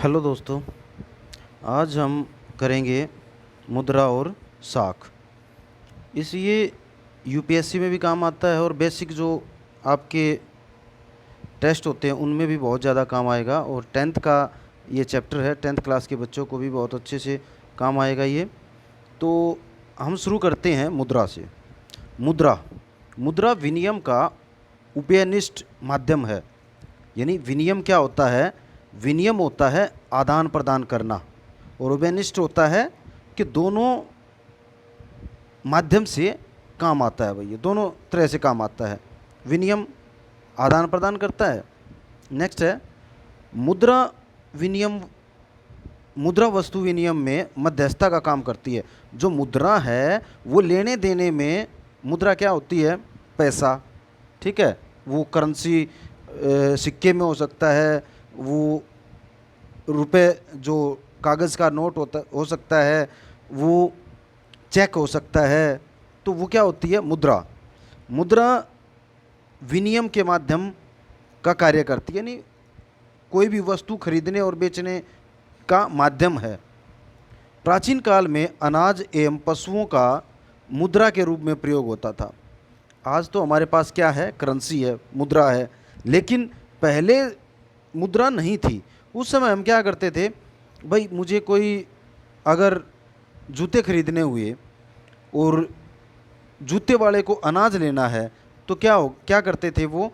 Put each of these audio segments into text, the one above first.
Hello दोस्तों। आज हम करेंगे मुद्रा और साख। इस ये यूपीएससी में भी काम आता है और बेसिक जो आपके टेस्ट होते हैं उनमें भी बहुत ज़्यादा काम आएगा। और टेंथ का ये चैप्टर है, टेंथ क्लास के बच्चों को भी बहुत अच्छे से काम आएगा ये। तो हम शुरू करते हैं मुद्रा से। मुद्रा मुद्रा विनिमय का उभयनिष्ठ माध्यम है। यानी विनिमय क्या होता है? विनिमय होता है आदान प्रदान करना, और उभयनिष्ठ होता है कि दोनों माध्यम से काम आता है। भैया दोनों तरह से काम आता है। विनिमय आदान प्रदान करता है। नेक्स्ट है मुद्रा विनिमय। मुद्रा वस्तु विनिमय में मध्यस्थता का काम करती है। जो मुद्रा है वो लेने देने में, मुद्रा क्या होती है? पैसा। ठीक है, वो करेंसी सिक्के में हो सकता है, वो रुपए जो कागज़ का नोट हो सकता है, वो चेक हो सकता है। तो वो क्या होती है? मुद्रा। मुद्रा विनिमय के माध्यम का कार्य करती है, यानी कोई भी वस्तु खरीदने और बेचने का माध्यम है। प्राचीन काल में अनाज एवं पशुओं का मुद्रा के रूप में प्रयोग होता था। आज तो हमारे पास क्या है? करेंसी है, मुद्रा है। लेकिन पहले मुद्रा नहीं थी। उस समय हम क्या करते थे? भाई मुझे कोई अगर जूते खरीदने हुए और जूते वाले को अनाज लेना है तो क्या करते थे? वो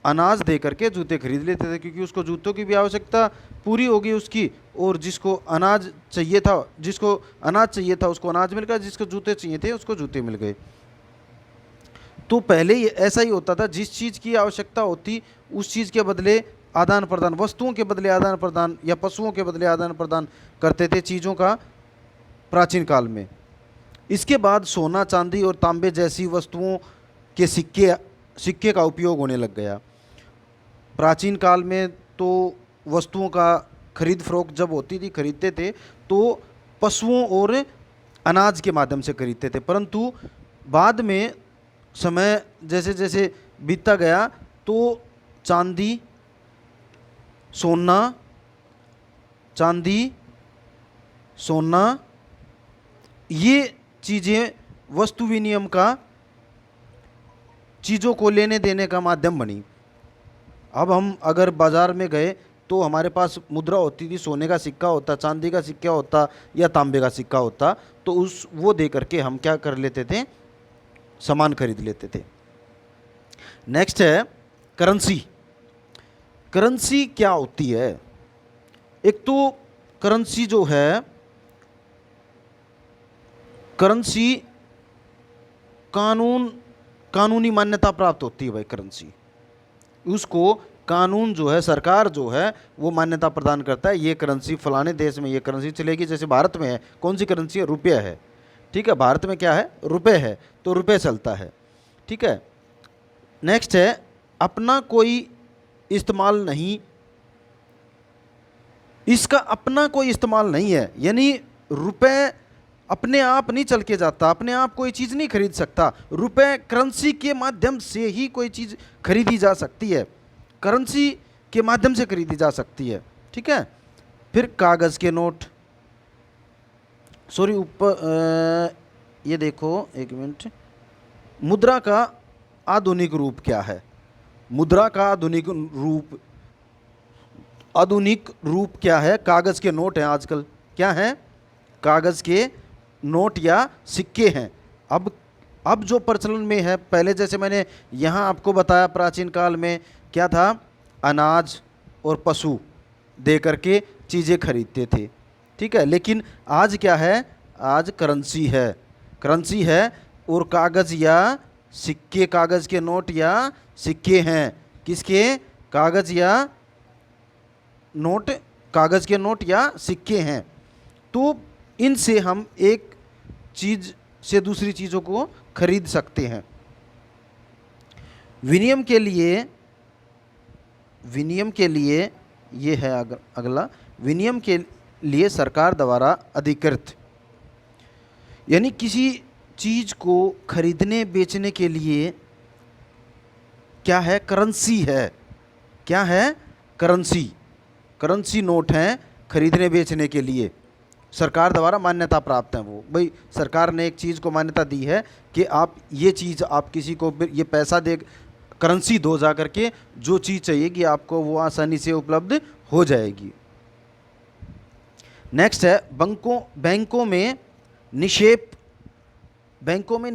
अनाज दे करके जूते खरीद लेते थे, क्योंकि उसको जूतों की भी आवश्यकता पूरी होगी उसकी, और जिसको अनाज चाहिए था उसको अनाज मिल गया, जिसको जूते चाहिए थे उसको जूते मिल गए। तो पहले ये ऐसा ही होता था, जिस चीज़ की आवश्यकता होती उस चीज़ के बदले आदान प्रदान, वस्तुओं के बदले आदान प्रदान या पशुओं के बदले आदान प्रदान करते थे चीज़ों का प्राचीन काल में। इसके बाद सोना, चांदी और तांबे जैसी वस्तुओं के सिक्के का उपयोग होने लग गया। प्राचीन काल में तो वस्तुओं का खरीद फरोख्त जब होती थी, खरीदते थे तो पशुओं और अनाज के माध्यम से खरीदते थे। परंतु बाद में समय जैसे जैसे बीतता गया तो चांदी, सोना, चांदी, सोना, ये चीज़ें वस्तु विनिमय का, चीज़ों को लेने देने का माध्यम बनी। अब हम अगर बाज़ार में गए तो हमारे पास मुद्रा होती थी, सोने का सिक्का होता, चांदी का सिक्का होता या तांबे का सिक्का होता, तो वो दे करके हम क्या कर लेते थे? सामान खरीद लेते थे। नेक्स्ट है करेंसी। करेंसी क्या होती है? एक तो करेंसी जो है, करेंसी कानूनी मान्यता प्राप्त होती है। भाई करेंसी, उसको कानून जो है, सरकार जो है वो मान्यता प्रदान करता है। ये करेंसी फलाने देश में ये करेंसी चलेगी। जैसे भारत में है, कौन सी करेंसी है? रुपया है। ठीक है, भारत में क्या है? रुपए है, तो रुपए चलता है। ठीक है। नेक्स्ट है अपना कोई इस्तेमाल नहीं। इसका अपना कोई इस्तेमाल नहीं है, यानी रुपए अपने आप नहीं चल के जाता, अपने आप कोई चीज़ नहीं खरीद सकता। रुपए करेंसी के माध्यम से ही कोई चीज़ खरीदी जा सकती है, करेंसी के माध्यम से खरीदी जा सकती है। ठीक है। फिर कागज़ के नोट, सॉरी ऊपर ये देखो एक मिनट। मुद्रा का आधुनिक रूप क्या है? मुद्रा का आधुनिक रूप क्या है? कागज़ के नोट हैं आजकल। क्या है? कागज़ के नोट या सिक्के हैं। अब जो प्रचलन में है, पहले जैसे मैंने यहाँ आपको बताया प्राचीन काल में क्या था? अनाज और पशु दे करके चीज़ें खरीदते थे। ठीक है। लेकिन आज क्या है? आज करेंसी है। करेंसी है और कागज़ या सिक्के, कागज़ के नोट या सिक्के हैं। किसके? कागज़ या नोट, कागज़ के नोट या सिक्के हैं। तो इनसे हम एक चीज़ से दूसरी चीज़ों को खरीद सकते हैं। विनिमय के लिए ये है अगला। विनिमय के लिए सरकार द्वारा अधिकृत, यानी किसी चीज़ को खरीदने बेचने के लिए क्या है? करेंसी है। क्या है? करेंसी। करेंसी नोट हैं, खरीदने बेचने के लिए सरकार द्वारा मान्यता प्राप्त है। वो भाई सरकार ने एक चीज़ को मान्यता दी है कि आप ये चीज़, आप किसी को ये पैसा दे, करेंसी दो जा करके, जो चीज़ चाहिएगी आपको वो आसानी से उपलब्ध हो जाएगी। नेक्स्ट है बैंकों में निक्षेप। बैंकों में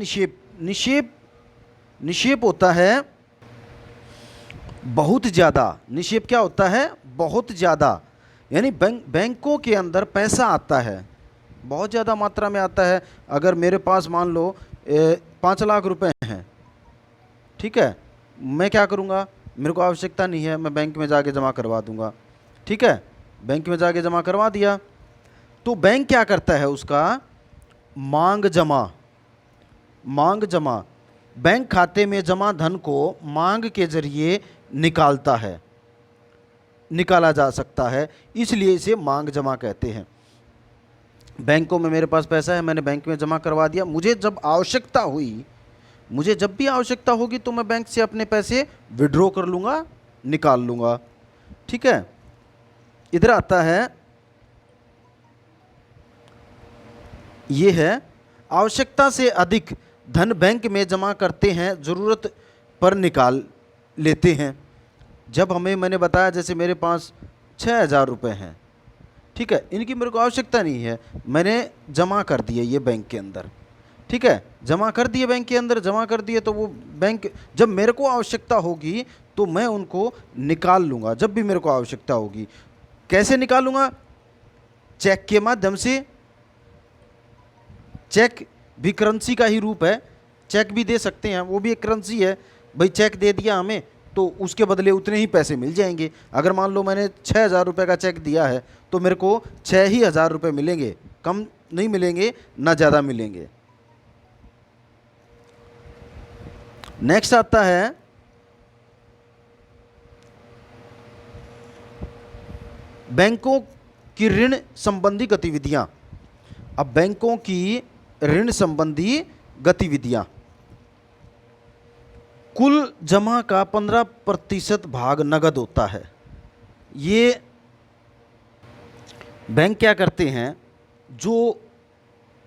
निक्षेप होता है बहुत ज़्यादा। निक्षेप क्या होता है? बहुत ज़्यादा, यानी बैंकों के अंदर पैसा आता है, बहुत ज़्यादा मात्रा में आता है। अगर मेरे पास मान लो 5 लाख रुपए हैं, ठीक है, मैं क्या करूँगा, मेरे को आवश्यकता नहीं है, मैं बैंक में जाके जमा करवा दूँगा, ठीक है, बैंक में जाके जमा करवा दिया। तो बैंक क्या करता है, उसका मांग जमा, बैंक खाते में जमा धन को मांग के जरिए निकाला जा सकता है, इसलिए इसे मांग जमा कहते हैं। बैंकों में मेरे पास पैसा है, मैंने बैंक में जमा करवा दिया, मुझे जब भी आवश्यकता होगी तो मैं बैंक से अपने पैसे विड्रॉ कर लूँगा, निकाल लूँगा, ठीक है। इधर आता है, ये है आवश्यकता से अधिक धन बैंक में जमा करते हैं, ज़रूरत पर निकाल लेते हैं। जब मैंने बताया जैसे मेरे पास 6,000 रुपये हैं, ठीक है, इनकी मेरे को आवश्यकता नहीं है, मैंने जमा कर दिए ये बैंक के अंदर, ठीक है, जमा कर दिए बैंक के अंदर, जमा कर दिए, तो वो बैंक जब मेरे को आवश्यकता होगी तो मैं उनको निकाल लूँगा, जब भी मेरे को आवश्यकता होगी। कैसे निकालूँगा? चेक के माध्यम से। चेक भी करेंसी का ही रूप है, चेक भी दे सकते हैं, वो भी एक करेंसी है। भाई चेक दे दिया हमें तो उसके बदले उतने ही पैसे मिल जाएंगे। अगर मान लो मैंने 6,000 रुपये का चेक दिया है तो मेरे को 6,000 रुपये मिलेंगे, कम नहीं मिलेंगे ना ज़्यादा मिलेंगे। नेक्स्ट आता है बैंकों की ऋण संबंधी गतिविधियां। अब बैंकों की ऋण संबंधी गतिविधियां, कुल जमा का 15% भाग नगद होता है। ये बैंक क्या करते हैं, जो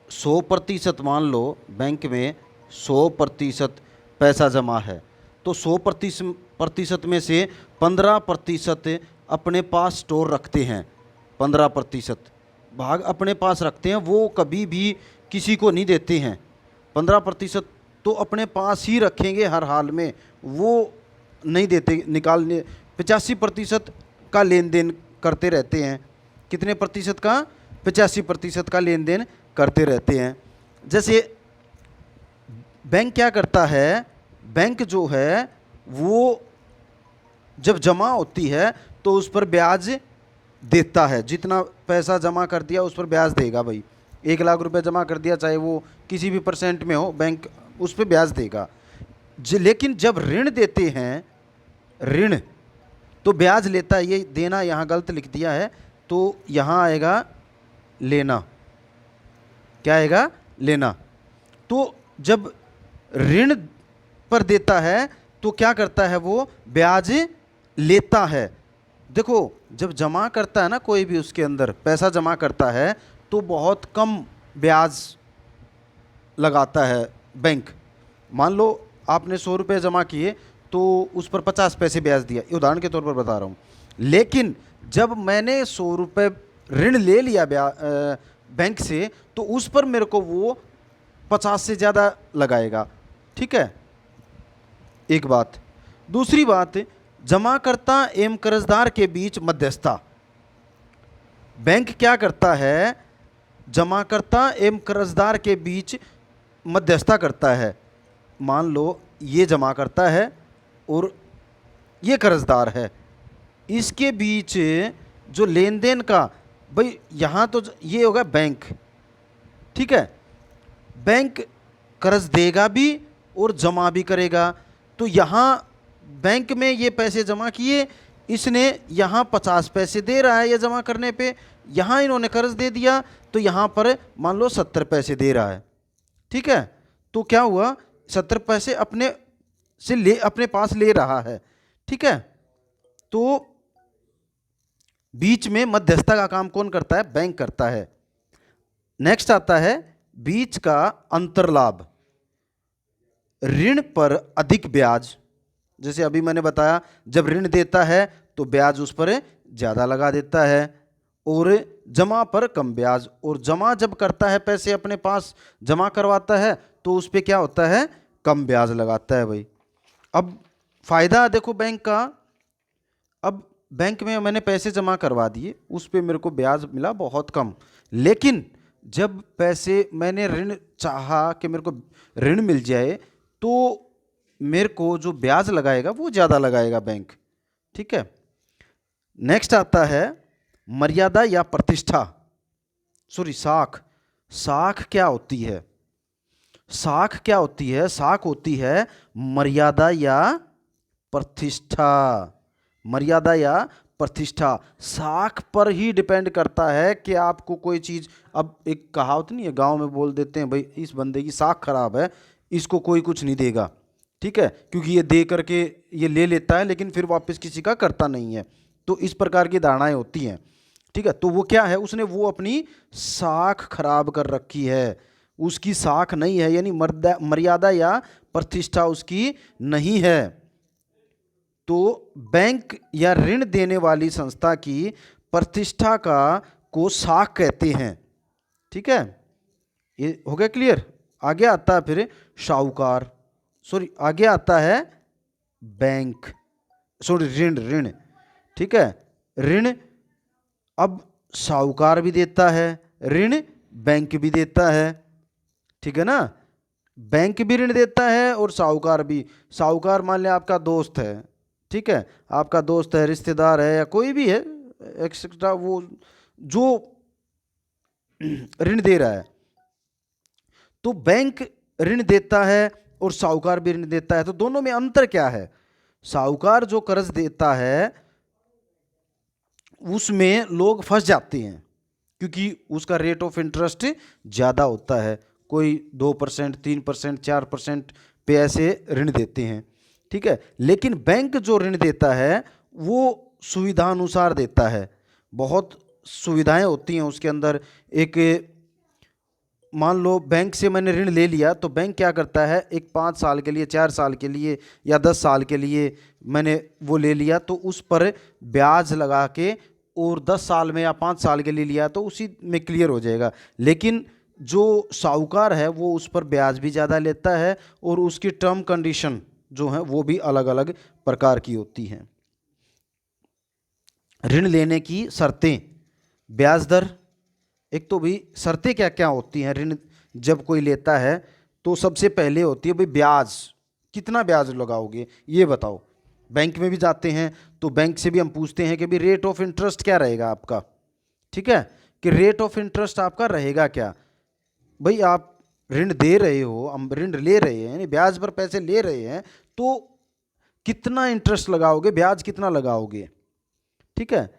100% मान लो बैंक में 100% पैसा जमा है, तो 100% में से 15% अपने पास स्टोर रखते हैं, 15% भाग अपने पास रखते हैं, वो कभी भी किसी को नहीं देते हैं। 15% तो अपने पास ही रखेंगे हर हाल में, वो नहीं देते निकालने। 85% का लेन देन करते रहते हैं। कितने प्रतिशत का? 85% का लेन देन करते रहते हैं। जैसे बैंक क्या करता है, बैंक जो है वो जब जमा होती है तो उस पर ब्याज देता है। जितना पैसा जमा कर दिया उस पर ब्याज देगा। भाई 1 लाख रुपए जमा कर दिया, चाहे वो किसी भी % में हो, बैंक उस पर ब्याज देगा। लेकिन जब ऋण देते हैं, ऋण तो ब्याज लेता है। ये देना यहाँ गलत लिख दिया है, तो यहाँ आएगा लेना। क्या आएगा? लेना। तो जब ऋण पर देता है तो क्या करता है, वो ब्याज लेता है। देखो जब जमा करता है ना कोई भी, उसके अंदर पैसा जमा करता है तो बहुत कम ब्याज लगाता है बैंक। मान लो आपने 100 रुपये जमा किए तो उस पर 50 पैसे ब्याज दिया, उदाहरण के तौर पर बता रहा हूँ। लेकिन जब मैंने 100 रुपये ऋण ले लिया बैंक से, तो उस पर मेरे को वो 50 से ज़्यादा लगाएगा। ठीक है, एक बात। दूसरी बात, जमाकर्ता एवं कर्जदार के बीच मध्यस्थता। बैंक क्या करता है, जमाकर्ता एवं कर्जदार के बीच मध्यस्थता करता है। मान लो ये जमा करता है और ये कर्जदार है, इसके बीच जो लेन देन का, भाई यहाँ तो ये होगा बैंक, ठीक है, बैंक कर्ज देगा भी और जमा भी करेगा। तो यहाँ बैंक में ये पैसे जमा किए, इसने यहाँ 50 पैसे दे रहा है ये जमा करने पे, यहाँ इन्होंने कर्ज दे दिया तो यहाँ पर मान लो 70 पैसे दे रहा है। ठीक है, तो क्या हुआ, 70 पैसे अपने पास ले रहा है। ठीक है, तो बीच में मध्यस्थता का काम कौन करता है? बैंक करता है। नेक्स्ट आता है बीच का अंतरलाभ, ऋण पर अधिक ब्याज। जैसे अभी मैंने बताया, जब ऋण देता है तो ब्याज उस पर ज़्यादा लगा देता है, और जमा पर कम ब्याज। और जमा जब करता है, पैसे अपने पास जमा करवाता है, तो उस पर क्या होता है? कम ब्याज लगाता है भाई। अब फायदा देखो बैंक का, अब बैंक में मैंने पैसे जमा करवा दिए, उस पे मेरे को ब्याज मिला बहुत कम, लेकिन जब पैसे मैंने ऋण चाहा कि मेरे को ऋण मिल जाए, तो मेरे को जो ब्याज लगाएगा वो ज़्यादा लगाएगा बैंक। ठीक है। नेक्स्ट आता है मर्यादा या प्रतिष्ठा, सॉरी साख। साख क्या होती है? साख क्या होती है? साख होती है मर्यादा या प्रतिष्ठा। मर्यादा या प्रतिष्ठा साख पर ही डिपेंड करता है कि आपको कोई चीज़, अब एक कहावत नहीं है, गांव में बोल देते हैं भाई इस बंदे की साख खराब है, इसको कोई कुछ नहीं देगा। ठीक है, क्योंकि ये दे करके ये ले लेता है लेकिन फिर वापस किसी का करता नहीं है। तो इस प्रकार की धारणाएं होती हैं। ठीक है, तो वो क्या है? उसने वो अपनी साख खराब कर रखी है, उसकी साख नहीं है, यानी मर्यादा या प्रतिष्ठा उसकी नहीं है। तो बैंक या ऋण देने वाली संस्था की प्रतिष्ठा को साख कहते हैं। ठीक है, ये हो गया क्लियर। आगे आता है फिर साहूकार, सॉरी आगे आता है बैंक, सॉरी ऋण। ऋण, ठीक है, ऋण अब साहूकार भी देता है ऋण, बैंक भी देता है। ठीक है ना, बैंक भी ऋण देता है और साहूकार भी। साहूकार मान लिया आपका दोस्त है, ठीक है, आपका दोस्त है, रिश्तेदार है, या कोई भी है एक्सेट्रा, वो जो ऋण दे रहा है, तो बैंक ऋण देता है और साहूकार भी ऋण देता है। तो दोनों में अंतर क्या है? साहूकार जो कर्ज देता है उसमें लोग फंस जाते हैं, क्योंकि उसका रेट ऑफ इंटरेस्ट ज़्यादा होता है। कोई 2%, 3%, 4% पे ऐसे ऋण देते हैं। ठीक है, लेकिन बैंक जो ऋण देता है वो सुविधानुसार देता है। बहुत सुविधाएं होती हैं उसके अंदर। एक मान लो बैंक से मैंने ऋण ले लिया, तो बैंक क्या करता है, एक 5 साल के लिए, 4 साल के लिए या 10 साल के लिए मैंने वो ले लिया, तो उस पर ब्याज लगा के, और 10 साल में या 5 साल के लिए लिया तो उसी में क्लियर हो जाएगा। लेकिन जो साहूकार है वो उस पर ब्याज भी ज़्यादा लेता है, और उसकी टर्म कंडीशन जो है वो भी अलग अलग प्रकार की होती हैं। ऋण लेने की शर्तें, ब्याज दर। एक तो भी शर्तें क्या क्या होती हैं ऋण जब कोई लेता है, तो सबसे पहले होती है भाई ब्याज, कितना ब्याज लगाओगे ये बताओ। बैंक में भी जाते हैं तो बैंक से भी हम पूछते हैं कि भाई रेट ऑफ इंटरेस्ट क्या रहेगा आपका। ठीक है, कि रेट ऑफ इंटरेस्ट आपका रहेगा क्या। भाई आप ऋण दे रहे हो, हम ऋण ले रहे हैं, यानी ब्याज पर पैसे ले रहे हैं, तो कितना इंटरेस्ट लगाओगे, ब्याज कितना लगाओगे। ठीक है।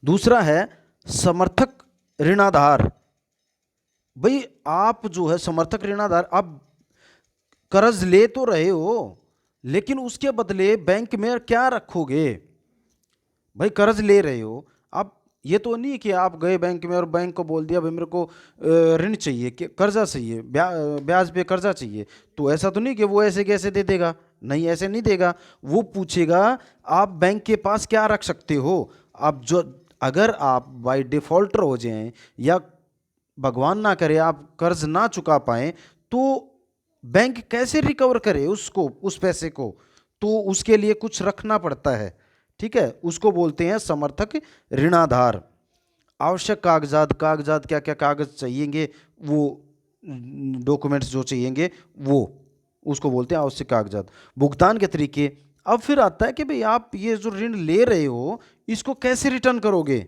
दूसरा है समर्थक ऋणाधार। भाई आप जो है समर्थक ऋणाधार, आप कर्ज ले तो रहे हो लेकिन उसके बदले बैंक में क्या रखोगे। भाई कर्ज ले रहे हो, आप ये तो नहीं कि आप गए बैंक में और बैंक को बोल दिया भाई मेरे को ऋण चाहिए, कि कर्जा चाहिए, ब्याज पे कर्जा चाहिए, तो ऐसा तो नहीं कि वो ऐसे कैसे दे देगा। नहीं, ऐसे नहीं देगा। वो पूछेगा आप बैंक के पास क्या रख सकते हो। आप जो, अगर आप बाय डिफॉल्टर हो जाएं या भगवान ना करे आप कर्ज ना चुका पाएं, तो बैंक कैसे रिकवर करे उसको, उस पैसे को। तो उसके लिए कुछ रखना पड़ता है। ठीक है, उसको बोलते हैं समर्थक ऋणाधार। आवश्यक कागजात, कागजात क्या क्या कागज चाहिएंगे, वो डॉक्यूमेंट्स जो चाहिएंगे वो, उसको बोलते हैं आवश्यक कागजात। भुगतान के तरीके, अब फिर आता है कि भाई आप ये जो ऋण ले रहे हो इसको कैसे रिटर्न करोगे।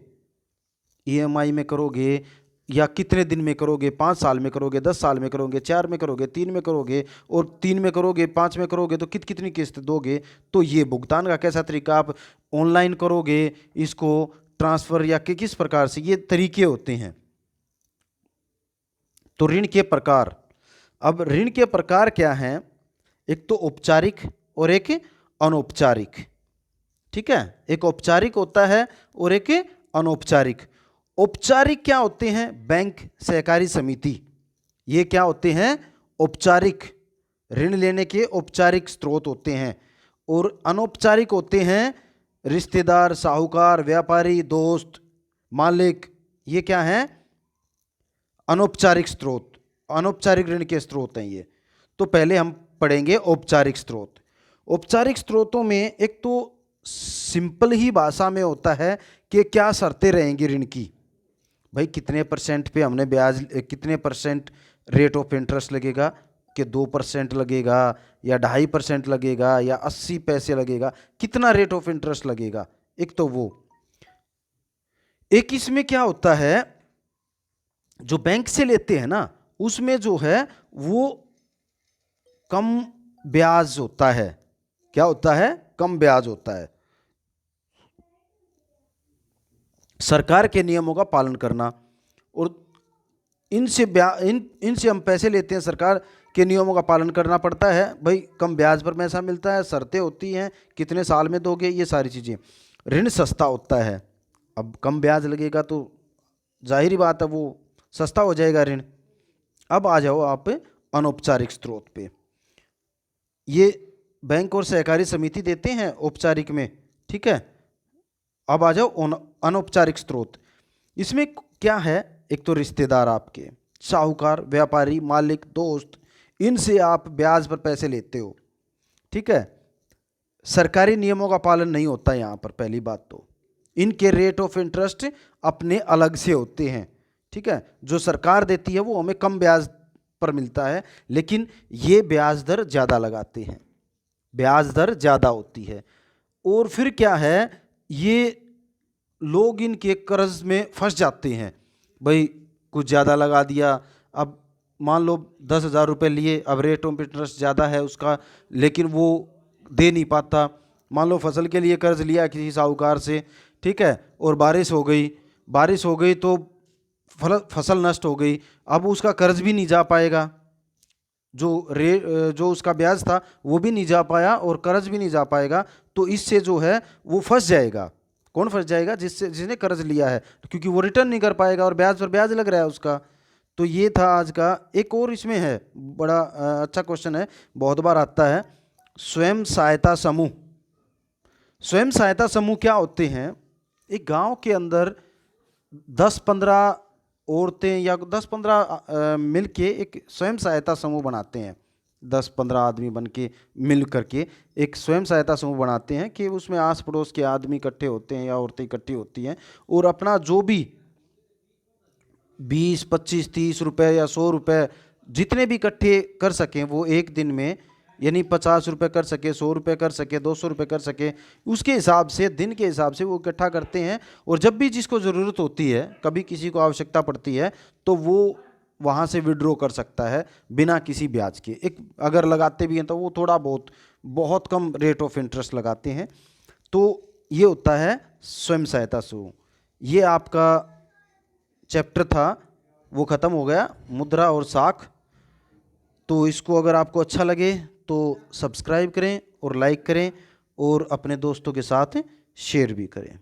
ईएमआई में करोगे या कितने दिन में करोगे, 5 साल में करोगे, 10 साल में करोगे, 4 में करोगे, 3 में करोगे, और 3 में करोगे, 5 में करोगे, तो कितनी किस्त दोगे। तो ये भुगतान का कैसा तरीका, आप ऑनलाइन करोगे इसको ट्रांसफ़र या किस प्रकार से, ये तरीके होते हैं। तो ऋण के प्रकार, अब ऋण के प्रकार क्या हैं, एक तो औपचारिक और एक अनौपचारिक। ठीक है, एक औपचारिक होता है और एक अनौपचारिक। औपचारिक क्या होते हैं? बैंक, सहकारी समिति, ये क्या होते हैं? औपचारिक, ऋण लेने के औपचारिक स्रोत होते हैं। और अनौपचारिक होते हैं रिश्तेदार, साहूकार, व्यापारी, दोस्त, मालिक, ये क्या है? अनौपचारिक स्रोत, अनौपचारिक ऋण के स्रोत हैं ये। तो पहले हम पढ़ेंगे औपचारिक स्रोत। औपचारिक स्रोतों में एक तो सिंपल ही भाषा में होता है कि क्या शर्तें रहेंगी ऋण की, भाई कितने परसेंट पे हमने ब्याज, कितने परसेंट रेट ऑफ इंटरेस्ट लगेगा, कि 2% लगेगा या 2.5% लगेगा या 80 पैसे लगेगा, कितना रेट ऑफ इंटरेस्ट लगेगा। एक तो वो, एक इसमें क्या होता है, जो बैंक से लेते हैं ना, उसमें जो है वो कम ब्याज होता है। क्या होता है? कम ब्याज होता है। सरकार के नियमों का पालन करना, और इनसे हम पैसे लेते हैं, सरकार के नियमों का पालन करना पड़ता है। भाई कम ब्याज पर पैसा मिलता है, शर्तें होती हैं, कितने साल में दोगे, ये सारी चीज़ें। ऋण सस्ता होता है, अब कम ब्याज लगेगा तो जाहिर ही बात है वो सस्ता हो जाएगा ऋण। अब आ जाओ आप अनौपचारिक स्रोत पे। ये बैंक और सहकारी समिति देते हैं औपचारिक में, ठीक है। अब आ जाओ अनौपचारिक स्रोत। इसमें क्या है? एक तो रिश्तेदार आपके, साहूकार, व्यापारी, मालिक, दोस्त, इनसे आप ब्याज पर पैसे लेते हो, ठीक है। सरकारी नियमों का पालन नहीं होता यहाँ पर, पहली बात तो। इनके रेट ऑफ इंटरेस्ट अपने अलग से होते हैं, ठीक है। जो सरकार देती है वो हमें कम ब्याज पर मिलता है, लेकिन ये ब्याज दर ज़्यादा लगाते हैं, ब्याज दर ज़्यादा होती है। और फिर क्या है, ये लोग इनके कर्ज में फंस जाते हैं, भाई कुछ ज़्यादा लगा दिया। अब मान लो 10,000 रुपये लिए, अब रेट ऑफ इंटरेस्ट ज़्यादा है उसका, लेकिन वो दे नहीं पाता। मान लो फसल के लिए कर्ज लिया किसी साहूकार से, ठीक है, और बारिश हो गई तो फसल नष्ट हो गई, अब उसका कर्ज भी नहीं जा पाएगा, जो उसका ब्याज था वो भी नहीं जा पाया और कर्ज भी नहीं जा पाएगा। तो इससे जो है वो फंस जाएगा। कौन फंस जाएगा? जिसने कर्ज लिया है, क्योंकि वो रिटर्न नहीं कर पाएगा और ब्याज पर ब्याज लग रहा है उसका। तो ये था आज का। एक और इसमें है, बड़ा अच्छा क्वेश्चन है, बहुत बार आता है, स्वयं सहायता समूह। स्वयं सहायता समूह क्या होते हैं? एक गांव के अंदर 10-15 औरतें या 10-15 मिल के एक स्वयं सहायता समूह बनाते हैं। 10-15 आदमी बन के मिल करके एक स्वयं सहायता समूह बनाते हैं कि उसमें आस पड़ोस के आदमी इकट्ठे होते हैं या औरतें इकट्ठी होती हैं, और अपना जो भी 20, 25, 30 रुपये या 100 रुपये जितने भी इकट्ठे कर सकें वो एक दिन में, यानी 50 रुपये कर सके, 100 रुपये कर सके, 200 रुपये कर सके, उसके हिसाब से, दिन के हिसाब से वो इकट्ठा करते हैं। और जब भी जिसको ज़रूरत होती है, कभी किसी को आवश्यकता पड़ती है, तो वो वहाँ से विड्रॉ कर सकता है बिना किसी ब्याज के। एक अगर लगाते भी हैं तो वो थोड़ा बहुत कम रेट ऑफ इंटरेस्ट लगाते हैं। तो ये होता है स्वयं सहायता समूह। ये आपका चैप्टर था, वो ख़त्म हो गया, मुद्रा और साख। तो इसको अगर आपको अच्छा लगे तो सब्सक्राइब करें और लाइक करें और अपने दोस्तों के साथ शेयर भी करें।